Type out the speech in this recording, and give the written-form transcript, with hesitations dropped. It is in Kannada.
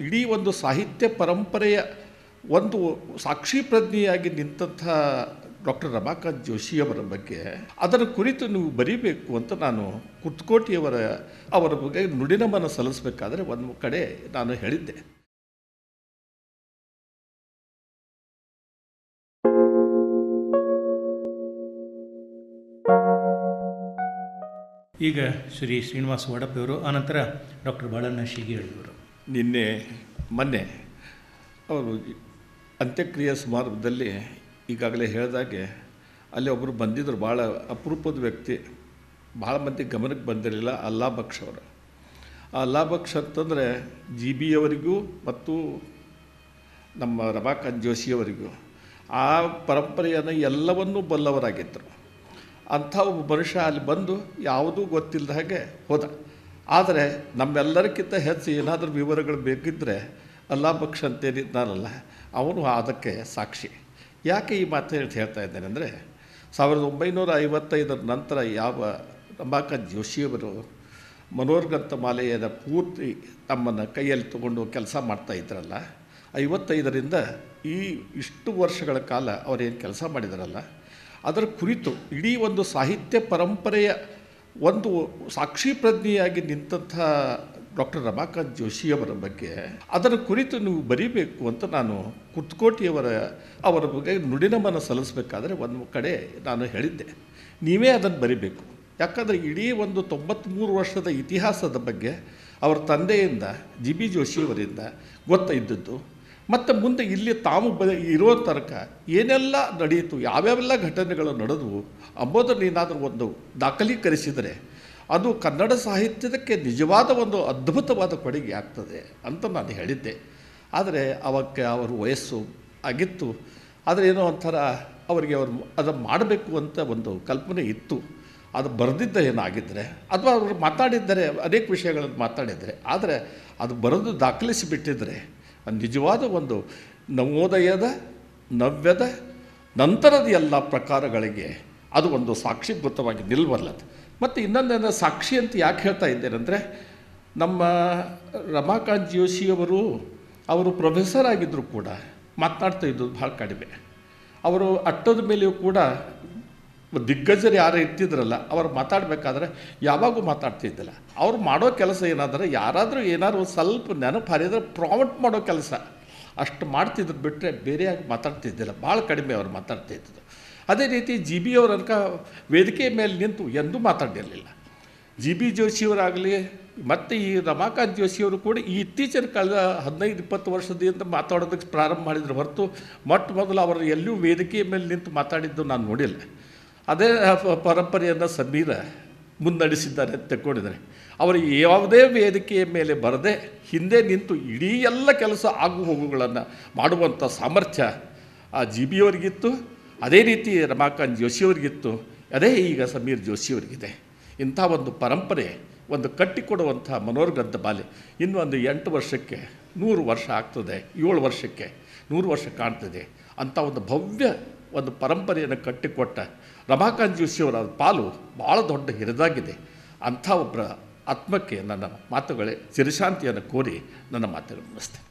ಇಡೀ ಒಂದು ಸಾಹಿತ್ಯ ಪರಂಪರೆಯ ಒಂದು ಸಾಕ್ಷಿ ಪ್ರಜ್ಞೆಯಾಗಿ ನಿಂತಹ ಡಾಕ್ಟರ್ ರಮಾಕಾಂತ್ ಜೋಶಿಯವರ ಬಗ್ಗೆ ಅದರ ಕುರಿತು ನೀವು ಬರೀಬೇಕು ಅಂತ ನಾನು ಅವರ ಬಗ್ಗೆ ನುಡಿನಮನ ಸಲ್ಲಿಸಬೇಕಾದ್ರೆ ಒಂದು ಕಡೆ ನಾನು ಹೇಳಿದ್ದೆ. ಈಗ ಶ್ರೀ ಶ್ರೀನಿವಾಸ ವಡಪೆಯವರು, ಆನಂತರ ಡಾಕ್ಟರ್ ಬಾಳಣ್ಣ ಶಿಗಿಯವರು ಮೊನ್ನೆ ಅವರು ಅಂತ್ಯಕ್ರಿಯೆ ಸಮಾರಂಭದಲ್ಲಿ ಈಗಾಗಲೇ ಹೇಳಿದಾಗೆ ಅಲ್ಲಿ ಒಬ್ಬರು ಬಂದಿದ್ದರು, ಭಾಳ ಅಪರೂಪದ ವ್ಯಕ್ತಿ, ಭಾಳ ಮಂದಿ ಗಮನಕ್ಕೆ ಬಂದಿರಲಿಲ್ಲ. ಅಲ್ಲಾ ಬಕ್ಷ್ ಅವರು. ಆ ಅಲ್ಲಾ ಬಕ್ಷ್ ಅಂತಂದರೆ ಜಿ ಬಿ ಅವರಿಗೂ ಮತ್ತು ನಮ್ಮ ರಮಾಕಾಂತ್ ಜೋಶಿಯವರಿಗೂ ಆ ಪರಂಪರೆಯನ್ನು ಎಲ್ಲವನ್ನೂ ಬಲ್ಲವರಾಗಿದ್ದರು. ಅಂಥ ಒಬ್ಬ ಮನುಷ್ಯ ಅಲ್ಲಿ ಬಂದು ಯಾವುದೂ ಗೊತ್ತಿಲ್ಲದ ಹಾಗೆ ಹೋದ. ಆದರೆ ನಮ್ಮೆಲ್ಲರಿಗಿಂತ ಹೆಚ್ಚು ಏನಾದರೂ ವಿವರಗಳು ಬೇಕಿದ್ದರೆ ಅಲ್ಲಾ ಬಕ್ಷ್ ಅಂತೇನಿದ್ದಾನಲ್ಲ ಅವನು ಅದಕ್ಕೆ ಸಾಕ್ಷಿ. ಯಾಕೆ ಈ ಮಾತು ಹೇಳ್ತಾ ಇದ್ದೇನೆ ಅಂದರೆ 1955 ನಂತರ ಯಾವ ರಮಾಕಾಂತ್ ಜೋಶಿಯವರು ಮನೋರ್ಗಂಥ ಮಾಲೆಯನ್ನು ಪೂರ್ತಿ ತಮ್ಮನ್ನು ಕೈಯಲ್ಲಿ ತಗೊಂಡು ಕೆಲಸ ಮಾಡ್ತಾಯಿದ್ರಲ್ಲ, 55ರಿಂದ ಇಷ್ಟು ವರ್ಷಗಳ ಕಾಲ ಅವರೇನು ಕೆಲಸ ಮಾಡಿದಾರಲ್ಲ ಅದರ ಕುರಿತು ಇಡೀ ಒಂದು ಸಾಹಿತ್ಯ ಪರಂಪರೆಯ ಒಂದು ಸಾಕ್ಷಿ ಪ್ರಜ್ಞೆಯಾಗಿ ನಿಂತಹ ಡಾಕ್ಟರ್ ರಮಾಕಾಂತ್ ಜೋಶಿಯವರ ಬಗ್ಗೆ ಅದರ ಕುರಿತು ನೀವು ಬರೀಬೇಕು ಅಂತ ನಾನು ಅವರ ಬಗ್ಗೆ ನುಡಿನಮನ ಸಲ್ಲಿಸಬೇಕಾದ್ರೆ ಒಂದು ಕಡೆ ನಾನು ಹೇಳಿದ್ದೆ. ನೀವೇ ಅದನ್ನು ಬರೀಬೇಕು. ಯಾಕಂದರೆ ಇಡೀ ಒಂದು 93 ವರ್ಷದ ಇತಿಹಾಸದ ಬಗ್ಗೆ ಅವರ ತಂದೆಯಿಂದ ಜಿ ಬಿ ಜೋಶಿಯವರಿಂದ ಗೊತ್ತಿದ್ದದ್ದು ಮತ್ತು ಮುಂದೆ ಇಲ್ಲಿ ತಾವು ಇರೋ ತನಕ ಏನೆಲ್ಲ ನಡೆಯಿತು, ಯಾವ್ಯಾವೆಲ್ಲ ಘಟನೆಗಳು ನಡೆದವು ಅಂಬೋದನ್ನೇನಾದರೂ ಒಂದು ದಾಖಲೀಕರಿಸಿದರೆ ಅದು ಕನ್ನಡ ಸಾಹಿತ್ಯದಕ್ಕೆ ನಿಜವಾದ ಒಂದು ಅದ್ಭುತವಾದ ಕೊಡುಗೆ ಆಗ್ತದೆ ಅಂತ ನಾನು ಹೇಳಿದ್ದೆ. ಆದರೆ ಅವರ ವಯಸ್ಸು ಆಗಿತ್ತು. ಆದರೆ ಏನೋ ಒಂಥರ ಅವರಿಗೆ ಅದನ್ನು ಮಾಡಬೇಕು ಅಂತ ಒಂದು ಕಲ್ಪನೆ ಇತ್ತು. ಅದು ಬರೆದಿದ್ದ ಏನಾಗಿದ್ದರೆ ಅಥವಾ ಅವರು ಮಾತಾಡಿದ್ದರೆ ಅನೇಕ ವಿಷಯಗಳನ್ನು ಮಾತಾಡಿದರೆ, ಆದರೆ ಅದು ಬರೆದು ದಾಖಲಿಸಿಬಿಟ್ಟಿದ್ದರೆ ನಿಜವಾದ ಒಂದು ನವೋದಯದ ನವ್ಯದ ನಂತರದ ಎಲ್ಲ ಪ್ರಕಾರಗಳಿಗೆ ಅದು ಒಂದು ಸಾಕ್ಷೀಭೂತವಾಗಿ ನಿಲ್ಬಲ್ಲದು. ಮತ್ತು ಇನ್ನೊಂದೇನು ಸಾಕ್ಷಿ ಅಂತ ಯಾಕೆ ಹೇಳ್ತಾ ಇದ್ದೇನೆಂದರೆ, ನಮ್ಮ ರಮಾಕಾಂತ್ ಜೋಶಿಯವರು ಪ್ರೊಫೆಸರ್ ಆಗಿದ್ದರೂ ಕೂಡ ಮಾತನಾಡ್ತಾ ಇದ್ದದ್ದು ಭಾಳ ಕಡಿಮೆ. ಅವರು ಅಟ್ಟದ ಮೇಲೆಯೂ ಕೂಡ ದಿಗ್ಗಜರು ಯಾರು ಇರ್ತಿದ್ರಲ್ಲ ಅವರು ಮಾತಾಡಬೇಕಾದ್ರೆ ಯಾವಾಗೂ ಮಾತಾಡ್ತಿದ್ದಿಲ್ಲ. ಅವ್ರು ಮಾಡೋ ಕೆಲಸ ಏನಾದರೆ ಯಾರಾದರೂ ಏನಾದ್ರು ಸ್ವಲ್ಪ ನೆನಪು ಹರಿದ್ರೆ ಪ್ರಾಮಟ್ ಮಾಡೋ ಕೆಲಸ ಅಷ್ಟು ಮಾಡ್ತಿದ್ರು, ಬಿಟ್ಟರೆ ಬೇರೆಯಾಗಿ ಮಾತಾಡ್ತಿದ್ದಿಲ್ಲ. ಭಾಳ ಕಡಿಮೆ ಅವ್ರು ಮಾತಾಡ್ತಿದ್ದು. ಅದೇ ರೀತಿ ಜಿ ಬಿ ಅವ್ರ ಅನ್ಕ ವೇದಿಕೆ ಮೇಲೆ ನಿಂತು ಎಂದೂ ಮಾತಾಡಿರಲಿಲ್ಲ. ಜಿ ಬಿ ಜೋಶಿಯವರಾಗಲಿ ಮತ್ತು ಈ ರಮಾಕಾಂತ್ ಜೋಶಿಯವರು ಕೂಡ ಈ ಇತ್ತೀಚಿನ ಕಳೆದ 15-20 ವರ್ಷದಿಂದ ಮಾತಾಡೋದಕ್ಕೆ ಪ್ರಾರಂಭ ಮಾಡಿದ್ರು ಹೊರತು ಮೊದಲು ಅವರು ಎಲ್ಲೂ ವೇದಿಕೆಯ ಮೇಲೆ ನಿಂತು ಮಾತಾಡಿದ್ದು ನಾನು ನೋಡಿಲ್ಲ. ಅದೇ ಪರಂಪರೆಯನ್ನು ಸಮೀರ ಮುನ್ನಡೆಸಿದ್ದಾರೆ ಅಂತ ತಿಳ್ಕೊಂಡಿದ್ದಾರೆ. ಅವರು ಯಾವುದೇ ವೇದಿಕೆಯ ಮೇಲೆ ಬರದೆ ಹಿಂದೆ ನಿಂತು ಇಡೀ ಎಲ್ಲ ಕೆಲಸ ಆಗು ಹೋಗುಗಳನ್ನು ಮಾಡುವಂಥ ಸಾಮರ್ಥ್ಯ ಆ ಜಿ ಬಿ ಅವರಿಗಿತ್ತು. ಅದೇ ರೀತಿ ರಮಾಕಾಂತ್ ಜೋಶಿಯವರಿಗಿತ್ತು. ಅದೇ ಈಗ ಸಮೀರ್ ಜೋಶಿಯವರಿಗಿದೆ. ಇಂಥ ಒಂದು ಪರಂಪರೆ ಒಂದು ಕಟ್ಟಿಕೊಡುವಂಥ ಮನೋರ್ಗಂಥ ಬಾಲೆ ಇನ್ನೊಂದು 8 ವರ್ಷಕ್ಕೆ 100 ವರ್ಷ ಆಗ್ತದೆ, 7 ವರ್ಷಕ್ಕೆ 100 ವರ್ಷ ಕಾಣ್ತದೆ. ಅಂಥ ಒಂದು ಭವ್ಯ ಒಂದು ಪರಂಪರೆಯನ್ನು ಕಟ್ಟಿಕೊಟ್ಟ ರಮಾಕಾಂತ್ ಜೋಶಿಯವರ ಪಾಲು ಭಾಳ ದೊಡ್ಡ ಹಿರಿದಾಗಿದೆ. ಅಂಥ ಒಬ್ಬರ ಆತ್ಮಕ್ಕೆ ನನ್ನ ಮಾತುಗಳೇ ಚಿರಶಾಂತಿಯನ್ನು ಕೋರಿ ನನ್ನ ಮಾತನ್ನು ಮುಗಿಸ್ತೇನೆ.